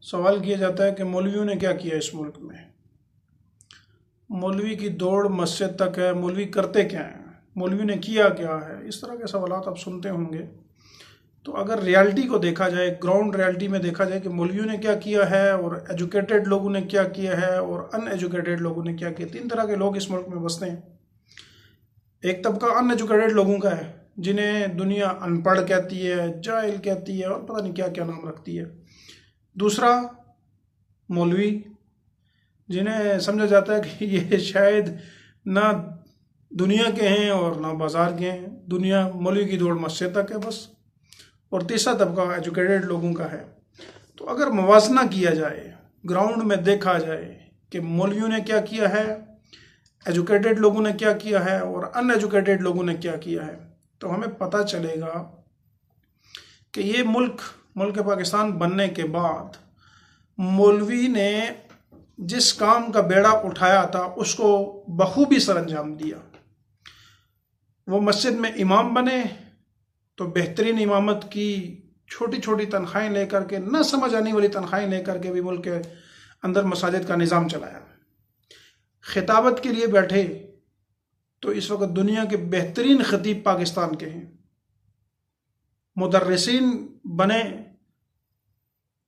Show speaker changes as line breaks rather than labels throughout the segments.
सवाल किया जाता है कि मौलवियों ने क्या किया इस मुल्क में। मौलवी की दौड़ मस्जिद तक है, मौलवी करते क्या हैं, मौलवी ने किया क्या है, इस तरह के सवालात आप सुनते होंगे। तो अगर रियलिटी को देखा जाए, ग्राउंड रियलिटी में देखा जाए कि मौलवियों ने क्या किया है और एजुकेटेड लोगों ने क्या किया है और अनएजुकेटेड लोगों ने क्या किया। तीन तरह के लोग इस मुल्क में बसते हैं। एक तबका अनएजुकेटेड लोगों का है, जिन्हें दुनिया अनपढ़ कहती है, जाहिल कहती है और पता नहीं क्या क्या नाम रखती है। दूसरा मौलवी, जिन्हें समझा जाता है कि ये शायद ना दुनिया के हैं और ना बाजार के हैं, दुनिया मौलवी की दौड़ मस्जिद तक है बस। और तीसरा तबका एजुकेटेड लोगों का है। तो अगर मुवाजना किया जाए, ग्राउंड में देखा जाए कि मौलवियों ने क्या किया है, एजुकेटेड लोगों ने क्या किया है और अनएजुकेटेड लोगों ने क्या किया है, तो हमें पता चलेगा कि ये मुल्क पाकिस्तान बनने के बाद मौलवी ने जिस काम का बेड़ा उठाया था उसको बखूबी सरअंजाम दिया। वो मस्जिद में इमाम बने तो बेहतरीन इमामत की, छोटी छोटी तनख्वाहें लेकर के, न समझ आने वाली तनख्वाहें लेकर के भी मुल्क के अंदर मसाजिद का निज़ाम चलाया। खिताबत के लिए बैठे तो इस वक्त दुनिया के बेहतरीन खतीब पाकिस्तान के हैं। मुदर्रिसीन बने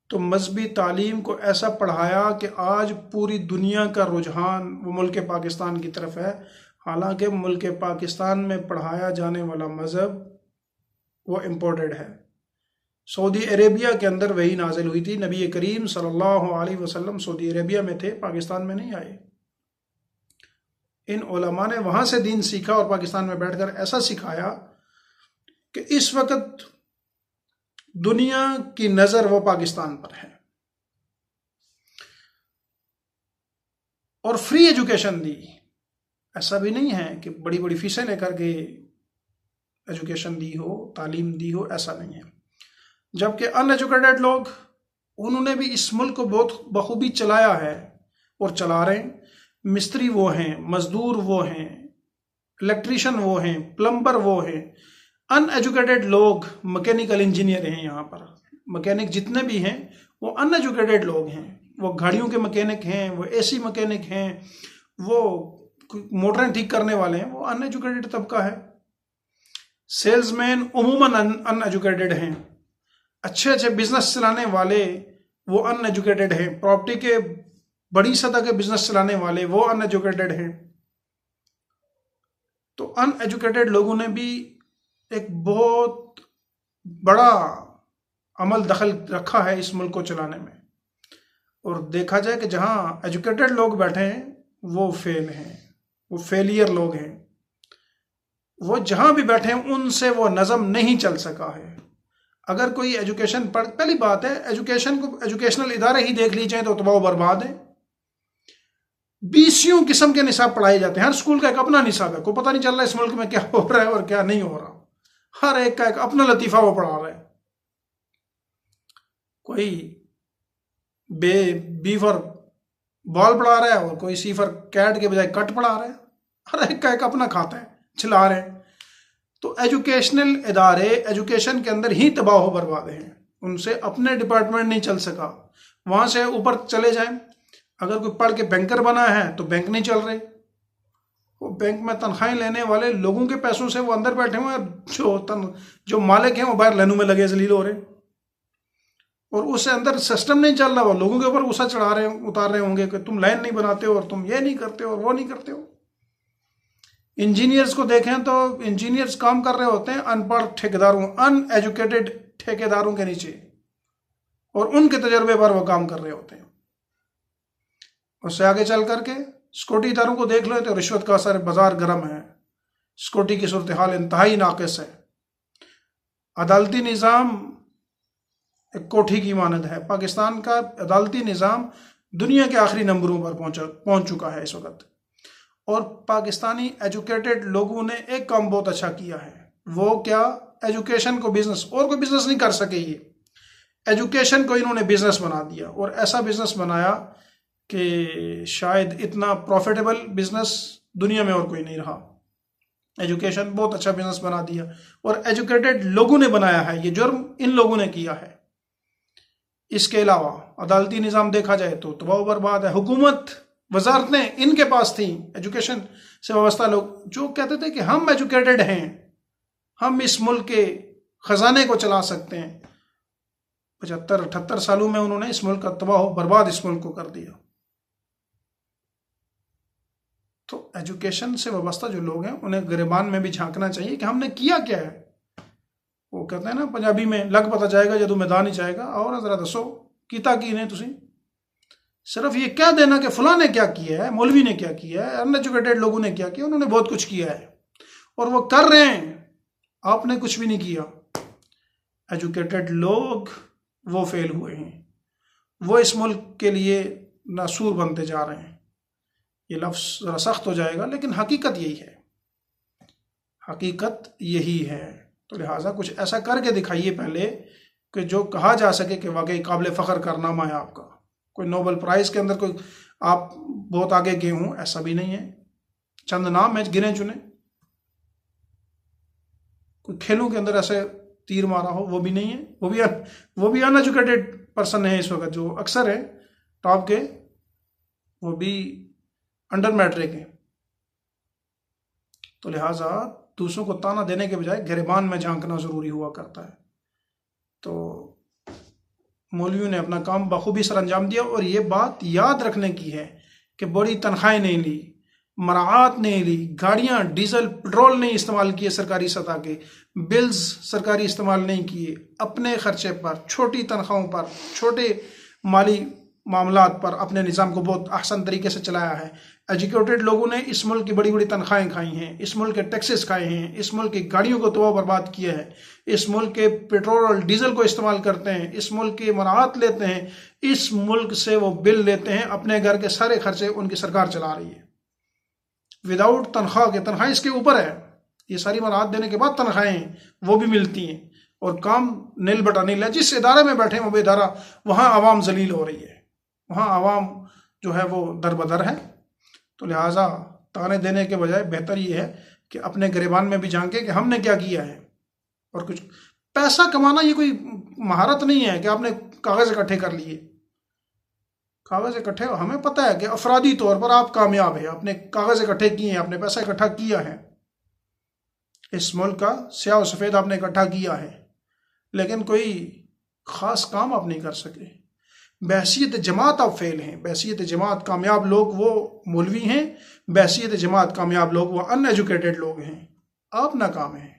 तो मजहबी तालीम को ऐसा पढ़ाया कि आज पूरी दुनिया का रुझान वो मुल्क पाकिस्तान की तरफ है। हालांकि मुल्क पाकिस्तान में पढ़ाया जाने वाला मज़हब वो इम्पोर्टेड है। सऊदी अरेबिया के अंदर वही नाजिल हुई थी। नबी करीम सल्लल्लाहु अलैहि वसल्लम सऊदी अरेबिया में थे, पाकिस्तान में नहीं आए। इन उलमा ने वहाँ से दीन सीखा और पाकिस्तान में बैठकर ऐसा सिखाया कि इस वक्त दुनिया की नज़र वो पाकिस्तान पर है। और फ्री एजुकेशन दी। ऐसा भी नहीं है कि बड़ी बड़ी फीसें लेकर के एजुकेशन दी हो, तालीम दी हो, ऐसा नहीं है। जबकि अनएजुकेटेड लोग, उन्होंने भी इस मुल्क को बहुत बखूबी चलाया है और चला रहे हैं। मिस्त्री वो हैं, मजदूर वो हैं, इलेक्ट्रीशियन वो हैं, प्लम्बर वो हैं। अनएजुकेटेड लोग मैकेनिकल इंजीनियर हैं। यहाँ पर मैकेनिक जितने भी हैं वो अनएजुकेटेड लोग हैं। वो गाड़ियों के मैकेनिक हैं, वो एसी मैकेनिक हैं, वो मोटरें ठीक करने वाले हैं, वो अनएजुकेटेड तबका है। सेल्समैन उमूमन अनएजुकेटेड हैं। अच्छे अच्छे बिजनेस चलाने वाले वो अनएजुकेटेड हैं। प्रॉपर्टी के बड़ी सतह के बिजनेस चलाने वाले वो अनएजुकेटेड हैं। तो अनएजुकेटेड लोगों ने भी एक बहुत बड़ा अमल दखल रखा है इस मुल्क को चलाने में। और देखा जाए कि जहाँ एजुकेटेड लोग बैठे हैं वो फेल हैं, वो फेलियर लोग हैं। वो जहाँ भी बैठे हैं उनसे वो नज़म नहीं चल सका है। अगर कोई एजुकेशन पढ़, पहली बात है एजुकेशन को, एजुकेशनल इदारे ही देख लीजिए तो तबाह बर्बाद है। 20 किस्म के निसाब पढ़ाए जाते हैं। हर स्कूल का एक अपना निसाब है। कोई पता नहीं चल रहा इस मुल्क में क्या हो रहा है और क्या नहीं हो रहा। हर एक का एक अपना लतीफ़ा वो पढ़ा रहा है। कोई बी फॉर बॉल पढ़ा रहा है और कोई सी फॉर कैट के बजाय कट पढ़ा रहा है। हर एक का एक अपना खाता है, चला रहे हैं। तो एजुकेशनल इदारे एजुकेशन के अंदर ही तबाह हो बर्बाद हैं। उनसे अपने डिपार्टमेंट नहीं चल सका। वहां से ऊपर चले जाएं, अगर कोई पढ़ के बैंकर बना है तो बैंक नहीं चल रहे। वो बैंक में तनख्वाहें लेने वाले लोगों के पैसों से वो अंदर बैठे हुए हैं, जो मालिक हैं वो बाहर लाइनों में लगे जलील हो रहे। और उससे अंदर सिस्टम नहीं चल रहा। वो लोगों के ऊपर गुस्सा चढ़ा रहे, उतार रहे होंगे कि तुम लाइन नहीं बनाते हो और तुम ये नहीं करते हो और वो नहीं करते हो। इंजीनियर्स को देखें तो इंजीनियर्स काम कर रहे होते हैं अनपढ़ ठेकेदारों, अनएजुकेटेड ठेकेदारों के नीचे, और उनके तजर्बे पर वो काम कर रहे होते हैं। उससे आगे चल करके सिक्योरिटी इदारों को देख लो तो रिश्वत का असर, बाजार गर्म है, सिक्योरिटी की सूरत हाल इंतहाई नाकिस है। अदालती निज़ाम एक कोठी की मानद है। पाकिस्तान का अदालती निज़ाम दुनिया के आखिरी नंबरों पर पहुंच चुका है इस वक्त। और पाकिस्तानी एजुकेटेड लोगों ने एक काम बहुत अच्छा किया है। वो क्या? एजुकेशन को बिजनेस, और कोई बिजनेस नहीं कर सके ये, एजुकेशन को इन्होंने बिजनेस बना दिया। और ऐसा बिजनेस बनाया कि शायद इतना प्रॉफिटेबल बिजनेस दुनिया में और कोई नहीं रहा। एजुकेशन बहुत अच्छा बिजनेस बना दिया और एजुकेटेड लोगों ने बनाया है। ये जुर्म इन लोगों ने किया है। इसके अलावा अदालती निज़ाम देखा जाए तो तबाह बर्बाद है। हुकूमत, वजारतें इनके पास थी, एजुकेशन से वाबस्ता लोग जो कहते थे कि हम एजुकेटेड हैं, हम इस मुल्क के खजाने को चला सकते हैं। 75-78 सालों में उन्होंने इस मुल्क का तबाह बर्बाद इस मुल्क को कर दिया। तो एजुकेशन से वाबस्ता जो लोग हैं उन्हें गिरबान में भी झांकना चाहिए कि हमने किया क्या है। वो कहते हैं ना पंजाबी में, लग पता जाएगा जदों मैदान ही जाएगा। और जरा दसो कीता की ने तुसी। सिर्फ ये कह देना कि फलां ने क्या किया है, मौलवी ने क्या किया है, अनएजुकेटेड लोगों ने क्या किया, उन्होंने बहुत कुछ किया है और वो कर रहे हैं, आपने कुछ भी नहीं किया। एजुकेटेड लोग वो फेल हुए हैं, वो इस मुल्क के लिए नासूर बनते जा रहे हैं। ये लफ्ज़ ज़रा सख्त हो जाएगा लेकिन हकीकत यही है, हकीकत यही है। तो लिहाजा कुछ ऐसा करके दिखाइए पहले कि जो कहा जा सके कि वाकई काबिल फ़ख्र कारनामा है आपका। कोई नोबेल प्राइज़ के अंदर कोई आप बहुत आगे गए हों, ऐसा भी नहीं है। चंद नाम है गिने चुने। कोई खेलों के अंदर ऐसे तीर मारा हो, वो भी नहीं है। वो भी अनएजुकेटेड पर्सन है इस वक्त, जो अक्सर है टॉप के, वो भी अंडर मैट्रिक है। तो लिहाजा दूसरों को ताना देने के बजाय गिरबान में झांकना ज़रूरी हुआ करता है। तो मौलवियों ने अपना काम बखूबी सर अंजाम दिया। और ये बात याद रखने की है कि बड़ी तनख्वाहें नहीं ली, मराआत नहीं ली, गाड़ियाँ डीजल पेट्रोल नहीं इस्तेमाल किए, सरकारी सतह के बिल्स सरकारी इस्तेमाल नहीं किए, अपने खर्चे पर, छोटी तनख्वाहों पर, छोटे माली मामलात पर अपने निज़ाम को बहुत आसान तरीके से चलाया है। एजुकेटेड लोगों ने इस मुल्क की बड़ी बड़ी तनख्वाहें खाई हैं, इस मुल्क के टैक्सेस खाए हैं, इस मुल्क की गाड़ियों को तबाह बर्बाद किया है, इस मुल्क के पेट्रोल और डीजल को इस्तेमाल करते हैं, इस मुल्क के मराहत लेते हैं, इस मुल्क से वो बिल लेते हैं, अपने घर के सारे खर्चे उनकी सरकार चला रही है विदाउट तनख्वाह के। तनख्वाह इसके ऊपर है, ये सारी मराहत देने के बाद तनख्वाहें वो भी मिलती हैं और काम नील बटा नील है। जिस इदारे में बैठे वो इदारा, वहाँ आवाम जलील हो रही है, वहाँ आवाम जो है वो दर बदर है। तो लिहाजा ताने देने के बजाय बेहतर ये है कि अपने गिरबान में भी झांके कि हमने क्या किया है। और कुछ पैसा कमाना ये कोई महारत नहीं है कि आपने कागज़ इकट्ठे कर लिए। कागज़ इकट्ठे, हमें पता है कि अफरादी तौर पर आप कामयाब है, आपने कागज़ इकट्ठे किए हैं, आपने पैसा इकट्ठा किया है, इस मुल्क का स्याह सफ़ेद आपने इकट्ठा किया है, लेकिन कोई ख़ास काम आप नहीं कर सके। बहसीत जमात आप फेल हैं। बहसीत जमात कामयाब लोग वो मौलवी हैं, बहसीत जमात कामयाब लोग वो अनएजुकेटेड लोग हैं, आप नाकाम हैं।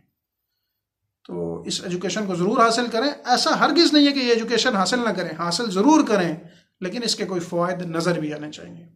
तो इस एजुकेशन को ज़रूर हासिल करें। ऐसा हरगिज़ नहीं है कि ये एजुकेशन हासिल ना करें, हासिल ज़रूर करें, लेकिन इसके कोई फ़वाइद नज़र भी आने चाहिए।